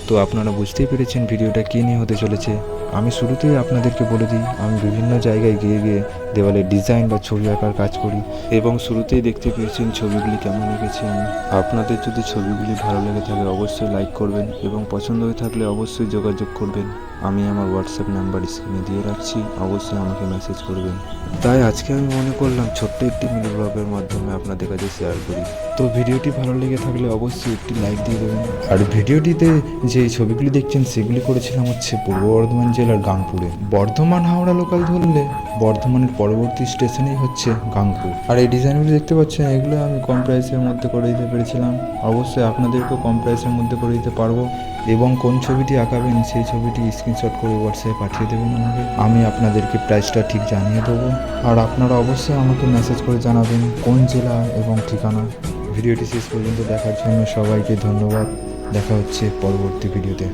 তো আপনারা বুঝতেই পেরেছেন ভিডিওটা কী নিয়ে হতে চলেছে। আমি শুরুতেই আপনাদেরকে বলে দিই, আমি বিভিন্ন জায়গায় গিয়ে গিয়ে দেওয়ালে ডিজাইন বা ছবি আঁকার কাজ করি এবং শুরুতেই দেখতে পেয়েছেন ছবিগুলি কেমন এঁকেছি আমি। আপনাদের যদি ছবিগুলি ভালো লেগে থাকে অবশ্যই লাইক করবেন এবং পছন্দ হয়ে থাকলে অবশ্যই যোগাযোগ করবেন। আমি আমার হোয়াটসঅ্যাপ নাম্বার স্ক্রিনে দিয়ে রাখছি, অবশ্যই আমাকে মেসেজ করবেন। তাই আজকে আমি মনে করলাম ছোট্ট একটি মিনি ব্লগের মাধ্যমে আপনাদের কাছে শেয়ার করি। তো ভিডিওটি ভালো লেগে থাকলে অবশ্যই একটি লাইক দিয়ে দেবেন। আর ভিডিওটিতে যে ছবিগুলি দেখছেন সেগুলি করেছিলাম হচ্ছে পূর্ব বর্ধমান জেলার গাংপুরে। বর্ধমান হাওড়া লোকাল ধরলে বর্ধমানের পরবর্তী স্টেশনেই হচ্ছে গাংপুর। আর এই ডিজাইনগুলি দেখতে পাচ্ছেন, এগুলো আমি কম প্রাইসের মধ্যে করে দিতে পেরেছিলাম। অবশ্যই আপনাদেরকেও কম প্রাইসের মধ্যে করে দিতে পারবো। এবং কোন ছবিটি আঁকাবেন সেই ছবিটি স্ক্রিনশট করে হোয়াটসঅ্যাপে পাঠিয়ে দেবেন আমাকে, আমি আপনাদেরকে প্রাইসটা ঠিক জানিয়ে দেবো। আর আপনারা অবশ্যই আমাকে মেসেজ করে জানাবেন কোন জেলা এবং ঠিকানা। ভিডিওটি শেষ পর্যন্ত দেখার জন্য সবাইকে ধন্যবাদ। দেখা হচ্ছে পরবর্তী ভিডিওতে।